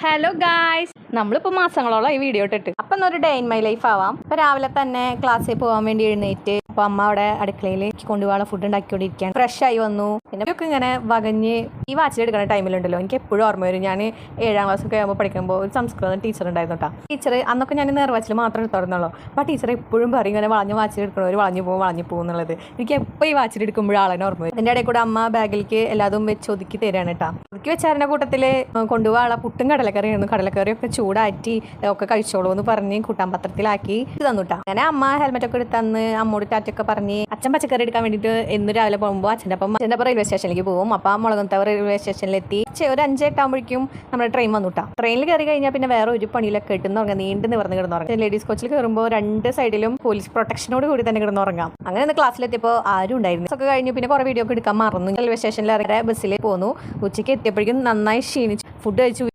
Hello guys, നമ്മളിപ്പോൾ മാസങ്ങളോളം ഈ വീഡിയോ ഇട്ടിട്ട് അപ്പം എന്നൊരു ഡേ ഇൻ മൈ ലൈഫ് ആവാം. ഇപ്പം രാവിലെ തന്നെ ക്ലാസ്സിൽ പോകാൻ വേണ്ടി എഴുന്നേറ്റ് അപ്പോൾ അമ്മ അവിടെ അടുക്കളയിൽ കൊണ്ടുപോകാനുള്ള ഫുഡ് ഉണ്ടാക്കിക്കൊണ്ടിരിക്കുകയാണ്. ഫ്രഷ് ആയി വന്നു. പിന്നെ ഒക്കെ ഇങ്ങനെ വകഞ്ഞ് ഈ വാച്ചിലെടുക്കുന്ന ടൈമിലുണ്ടല്ലോ, എനിക്ക് എപ്പോഴും ഓർമ്മ വരും. ഞാൻ 7ാം ക്ലാസ്സൊക്കെ ആകുമ്പോൾ പഠിക്കുമ്പോൾ ഒരു സംസ്കൃതം ടീച്ചർ ഉണ്ടായിരുന്നു കേട്ടോ. ടീച്ചർ അന്നൊക്കെ ഞാൻ നേർവാച്ചിൽ മാത്രമേ എടുത്തോറുന്നുള്ളൂ. അപ്പോൾ ടീച്ചർ എപ്പോഴും പറയും ഇങ്ങനെ വളഞ്ഞ് വാച്ചിലെടുക്കണവർ വളഞ്ഞു പോകും എന്നുള്ളത്. എനിക്ക് എപ്പോൾ ഈ വാച്ചിലെടുക്കുമ്പോഴും ആളെന്നെ ഓർമ്മ വരും. അതിൻ്റെ ഇടയിൽ കൂടെ അമ്മ ബാഗിലേക്ക് എല്ലാതും വെച്ച് ഒതുക്കി തരാണ് കേട്ടോ. ഒതുക്കി വെച്ചാറിൻ്റെ കൂട്ടത്തിൽ കൊണ്ടുപോകാനുള്ള പുട്ടും കടലക്കറിയായിരുന്നു. കടലക്കറിയൊക്കെ ചൂടാറ്റി ഒക്കെ കഴിച്ചോളൂ എന്ന് പറഞ്ഞ് കൂട്ടാൻ പത്രത്തിലാക്കി തന്നുട്ടാ. അങ്ങനെ അമ്മ ഹെൽമെറ്റ് ഒക്കെ എടുത്തന്ന് അമ്മോട് ടാറ്റൊക്കെ പറഞ്ഞ് അച്ഛൻ പച്ചക്കറി എടുക്കാൻ വേണ്ടിയിട്ട് എന്ന് രാവിലെ പോകുമ്പോൾ അച്ഛൻ്റെ അപ്പം റെയിൽവേ സ്റ്റേഷനിലേക്ക് പോകും. അപ്പം മുളകുന്നത്തവർ റെയിൽവേ സ്റ്റേഷനിലെത്തി ഒരു 5-8 ആകുമ്പോഴേക്കും നമ്മുടെ ട്രെയിൻ വന്നുട്ടാ. ട്രെയിനിൽ കയറി കഴിഞ്ഞാൽ പിന്നെ വേറെ ഒരു പണിയിലൊക്കെ കിട്ടുന്നുറങ്ങാം, നീണ്ടു നിവർന്ന് കിടന്നുറങ്ങാം. ലേഡീസ് കോച്ചിൽ കയറുമ്പോൾ 2 സൈഡിലും പോലീസ് പ്രൊട്ടക്ഷനോട് കൂടി തന്നെ കിടന്നുറങ്ങാം. അങ്ങനെ ക്ലാസ്സിലെത്തിയപ്പോൾ ആരും ഉണ്ടായിരുന്നു. ഒക്കെ കഴിഞ്ഞു. പിന്നെ കുറേ വീഡിയോ ഒക്കെ എടുക്കാൻ മറന്നു. റെയിൽവേ സ്റ്റേഷനിൽ ഇറങ്ങിയ ബസ്സിൽ പോന്നു. ഉച്ചയ്ക്ക് എത്തിയപ്പോഴേക്കും നന്നായി ക്ഷീണിച്ചു. ഫുഡ് കഴിച്ചു